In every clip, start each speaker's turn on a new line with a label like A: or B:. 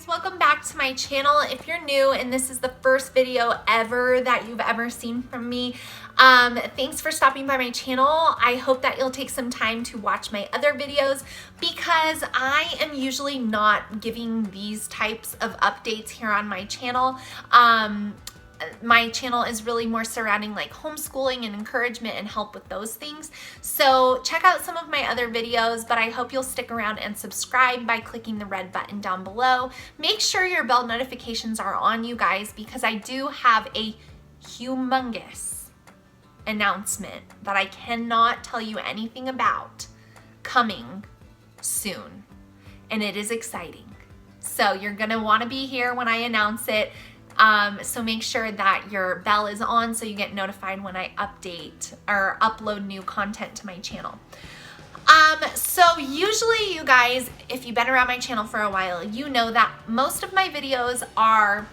A: welcome back to my channel. If you're new and this is the first video ever that you've ever seen from me, thanks for stopping by my channel. I hope that you'll take some time to watch my other videos because I am usually not giving these types of updates here on my channel. My channel is really more surrounding like homeschooling and encouragement and help with those things. So check out some of my other videos, but I hope you'll stick around and subscribe by clicking the red button down below. Make sure your bell notifications are on, you guys, because I do have a humongous announcement that I cannot tell you anything about coming soon. And it is exciting. So you're gonna wanna be here when I announce it. So make sure that your bell is on so you get notified when I update or upload new content to my channel. So usually you guys, if you've been around my channel for a while, you know that most of my videos are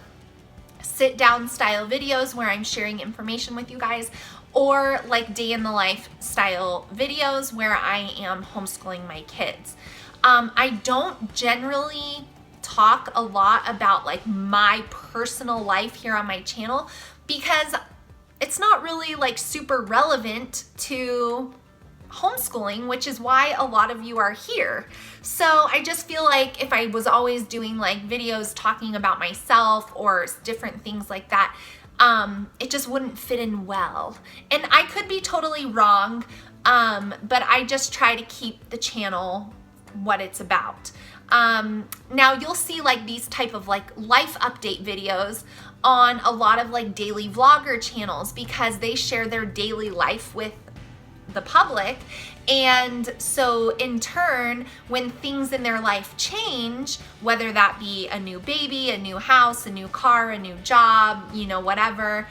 A: sit down style videos where I'm sharing information with you guys, or like day in the life style videos where I am homeschooling my kids. I don't generally talk a lot about like my personal life here on my channel because it's not really like super relevant to homeschooling, which is why a lot of you are here. So I just feel like if I was always doing like videos talking about myself or different things like that, it just wouldn't fit in well. And I could be totally wrong, but I just try to keep the channel what it's about. Now you'll see like these type of like life update videos on a lot of like daily vlogger channels because they share their daily life with the public. And so in turn, when things in their life change, whether that be a new baby, a new house, a new car, a new job, you know, whatever,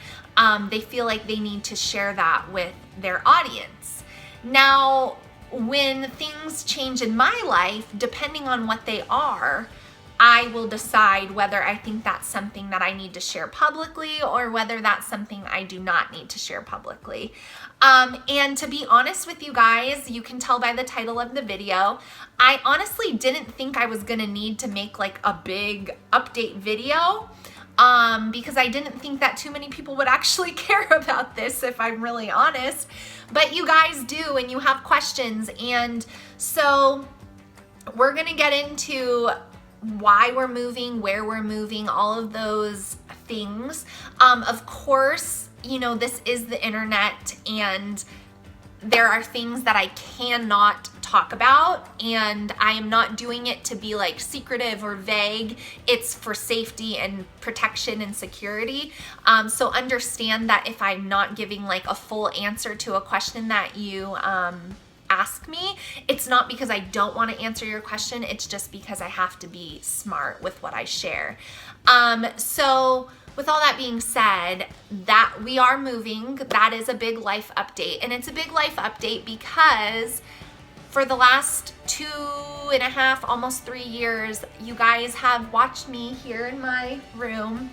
A: they feel like they need to share that with their audience. Now, when things change in my life, depending on what they are, I will decide whether I think that's something that I need to share publicly or whether that's something I do not need to share publicly. And to be honest with you guys, you can tell by the title of the video, I honestly didn't think I was gonna need to make like a big update video. Because I didn't think that too many people would actually care about this, if I'm really honest. But you guys do, and you have questions. And so we're gonna get into why we're moving, where we're moving, all of those things. Of course, you know, this is the internet and there are things that I cannot talk about, and I am not doing it to be like secretive or vague. It's for safety and protection and security. So understand that if I'm not giving like a full answer to a question that you ask me, it's not because I don't want to answer your question. It's just because I have to be smart with what I share. So with all that being said, that we are moving, that is a big life update. And it's a big life update because for the last 2.5, almost 3 years, you guys have watched me here in my room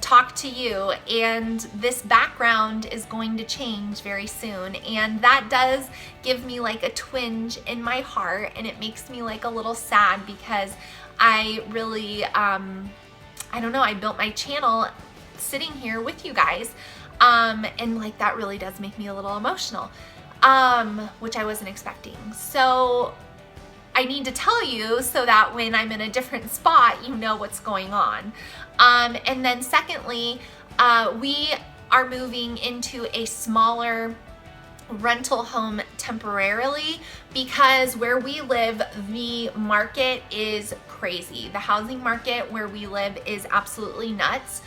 A: talk to you, and this background is going to change very soon. And that does give me like a twinge in my heart, and it makes me like a little sad because I really, I don't know, I built my channel sitting here with you guys, and like that really does make me a little emotional, which I wasn't expecting. So I need to tell you so that when I'm in a different spot, you know what's going on. And then secondly, we are moving into a smaller rental home temporarily because where we live, the market is crazy. The housing market where we live is absolutely nuts,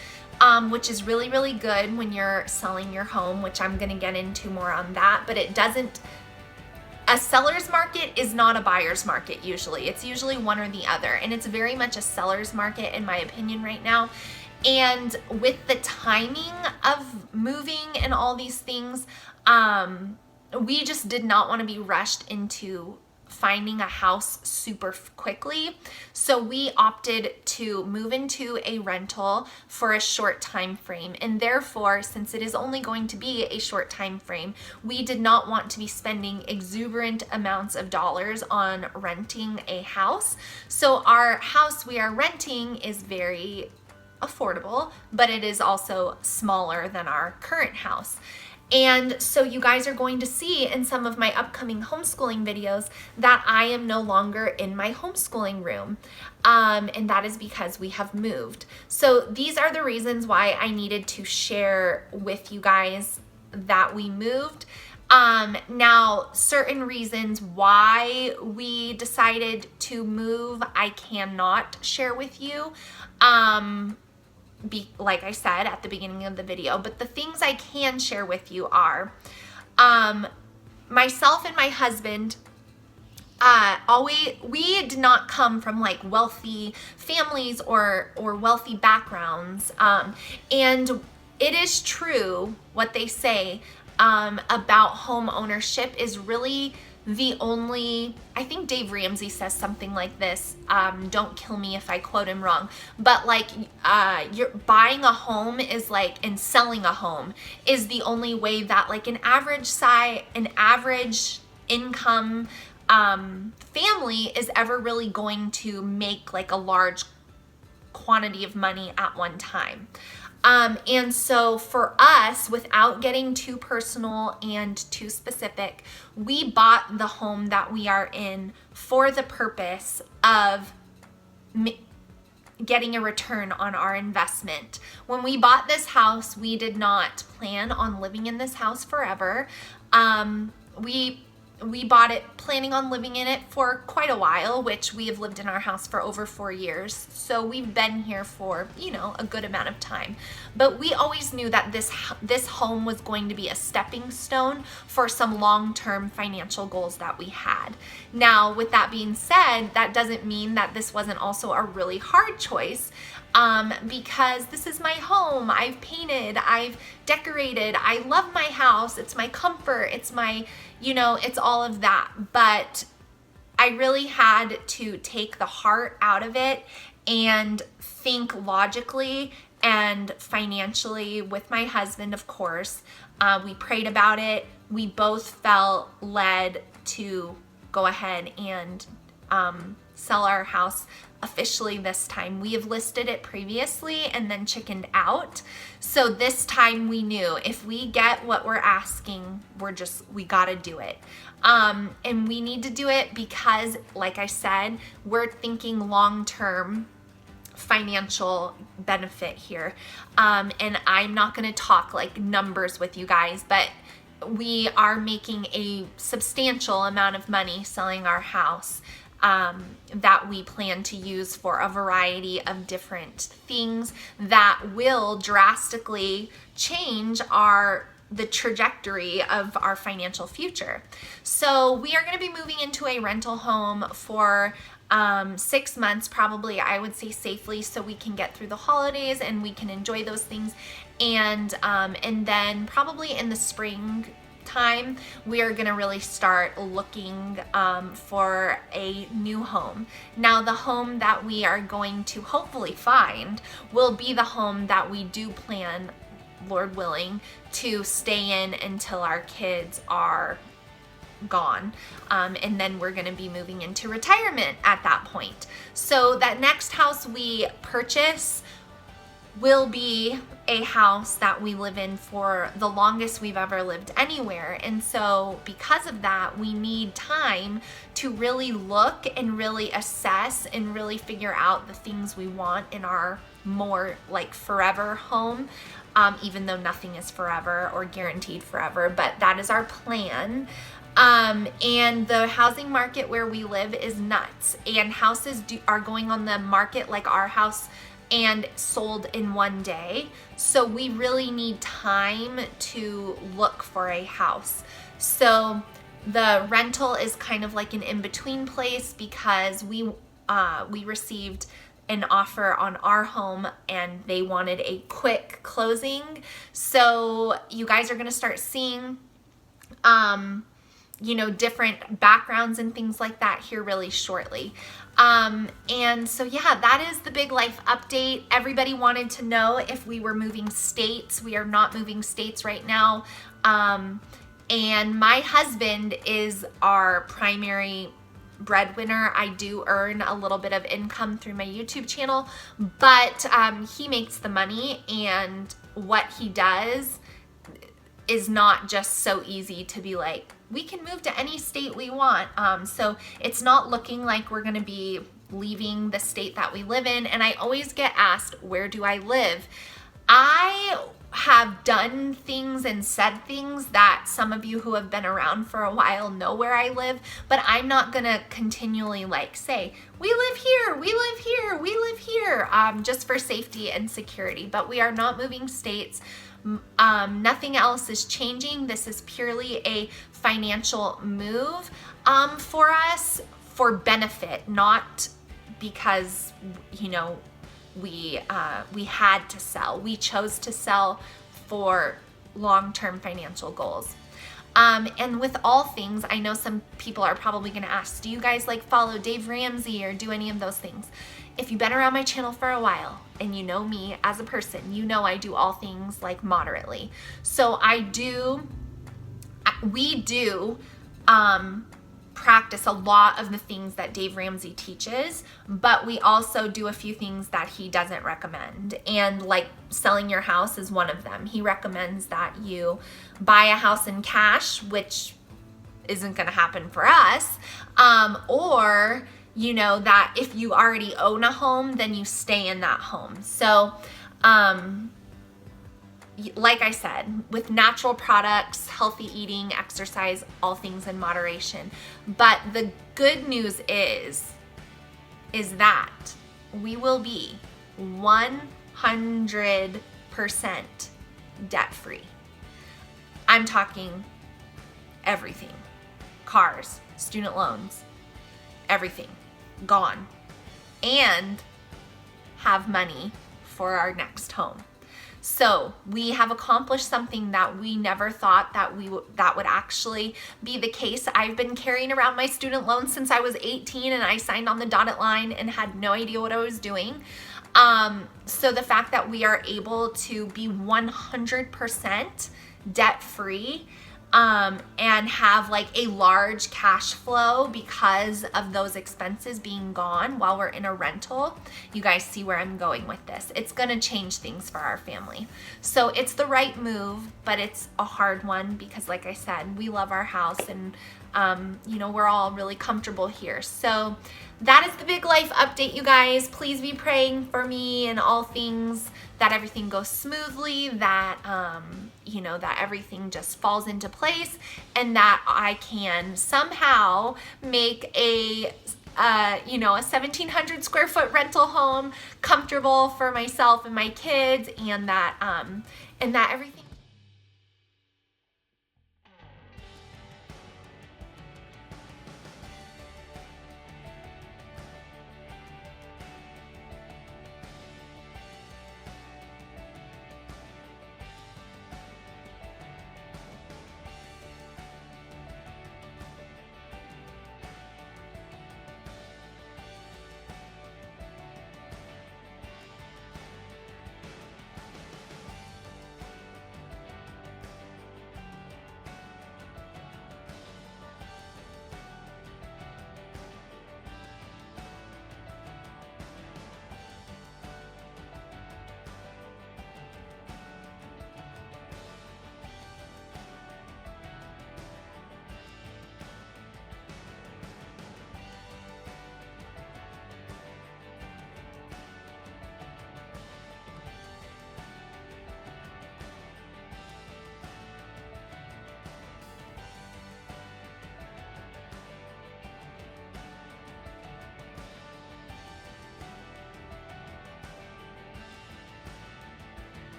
A: which is really, really good when you're selling your home, which I'm gonna get into more on that, but it doesn't, a seller's market is not a buyer's market usually. It's usually one or the other, and it's very much a seller's market in my opinion right now. And with the timing of moving and all these things, we just did not want to be rushed into finding a house super quickly. So we opted to move into a rental for a short time frame. And therefore, since it is only going to be a short time frame, we did not want to be spending exuberant amounts of dollars on renting a house. So our house we are renting is very affordable, but it is also smaller than our current house. And so you guys are going to see in some of my upcoming homeschooling videos that I am no longer in my homeschooling room. And that is because we have moved. So these are the reasons why I needed to share with you guys that we moved. Now, certain reasons why we decided to move, I cannot share with you. Like I said at the beginning of the video, but the things I can share with you are, myself and my husband, we did not come from like wealthy families or wealthy backgrounds. And it is true what they say, about home ownership is really the only, I think Dave Ramsey says something like this, don't kill me if I quote him wrong, but like you're buying a home is like, and selling a home is the only way that like an average income family is ever really going to make like a large quantity of money at one time. And so for us, without getting too personal and too specific, we bought the home that we are in for the purpose of getting a return on our investment. When we bought this house, we did not plan on living in this house forever. We bought it planning on living in it for quite a while, which we have lived in our house for over 4 years. So we've been here for, you know, a good amount of time. But we always knew that this home was going to be a stepping stone for some long-term financial goals that we had. Now, with that being said, that doesn't mean that this wasn't also a really hard choice. Because this is my home. I've painted, I've decorated, I love my house, it's my comfort, it's my, you know, it's all of that. But I really had to take the heart out of it and think logically and financially with my husband, of course. We prayed about it. We both felt led to go ahead and sell our house officially this time. We have listed it previously and then chickened out. So this time we knew if we get what we're asking, we gotta do it. And we need to do it because, like I said, we're thinking long-term financial benefit here. And I'm not gonna talk like numbers with you guys, but we are making a substantial amount of money selling our house. That we plan to use for a variety of different things that will drastically change the trajectory of our financial future. So we are going to be moving into a rental home for 6 months, probably, I would say safely, so we can get through the holidays and we can enjoy those things. And then probably in the spring time, we are going to really start looking for a new home. Now, the home that we are going to hopefully find will be the home that we do plan, Lord willing, to stay in until our kids are gone. And then we're going to be moving into retirement at that point. So that next house we purchase will be a house that we live in for the longest we've ever lived anywhere. And so because of that, we need time to really look and really assess and really figure out the things we want in our more like forever home, even though nothing is forever or guaranteed forever, but that is our plan. And the housing market where we live is nuts, and houses are going on the market like our house and sold in one day. So we really need time to look for a house. So the rental is kind of like an in-between place because we received an offer on our home and they wanted a quick closing. So you guys are gonna start seeing you know, different backgrounds and things like that here really shortly. And so yeah, that is the big life update. Everybody wanted to know if we were moving states. We are not moving states right now. And my husband is our primary breadwinner. I do earn a little bit of income through my YouTube channel, but he makes the money, and what he does is not just so easy to be like, we can move to any state we want. So it's not looking like we're gonna be leaving the state that we live in. And I always get asked, where do I live? I have done things and said things that some of you who have been around for a while know where I live, but I'm not gonna continually like say, we live here, we live here, we live here, just for safety and security. But we are not moving states. Nothing else is changing. This is purely a financial move for us, for benefit, not because, you know, we had to sell. We chose to sell for long-term financial goals. And with all things, I know some people are probably gonna ask, do you guys like follow Dave Ramsey or do any of those things? If you've been around my channel for a while and you know me as a person, you know I do all things like moderately. So we do practice a lot of the things that Dave Ramsey teaches, but we also do a few things that he doesn't recommend. And like selling your house is one of them. He recommends that you buy a house in cash, which isn't gonna happen for us, or you know, that if you already own a home, then you stay in that home. So, like I said, with natural products, healthy eating, exercise, all things in moderation. But the good news is that we will be 100% debt-free. I'm talking everything. Cars, student loans, everything gone, and have money for our next home. So we have accomplished something that we never thought that would actually be the case. I've been carrying around my student loans since I was 18, and I signed on the dotted line and had no idea what I was doing. So the fact that we are able to be 100% debt-free, and have like a large cash flow because of those expenses being gone while we're in a rental. You guys see where I'm going with this. It's gonna change things for our family. So it's the right move, but it's a hard one because like I said, we love our house, and you know, we're all really comfortable here. So that is the big life update, you guys. Please be praying for me and all things, that everything goes smoothly, that you know, that everything just falls into place, and that I can somehow make a you know, a 1,700 square foot rental home comfortable for myself and my kids, and that everything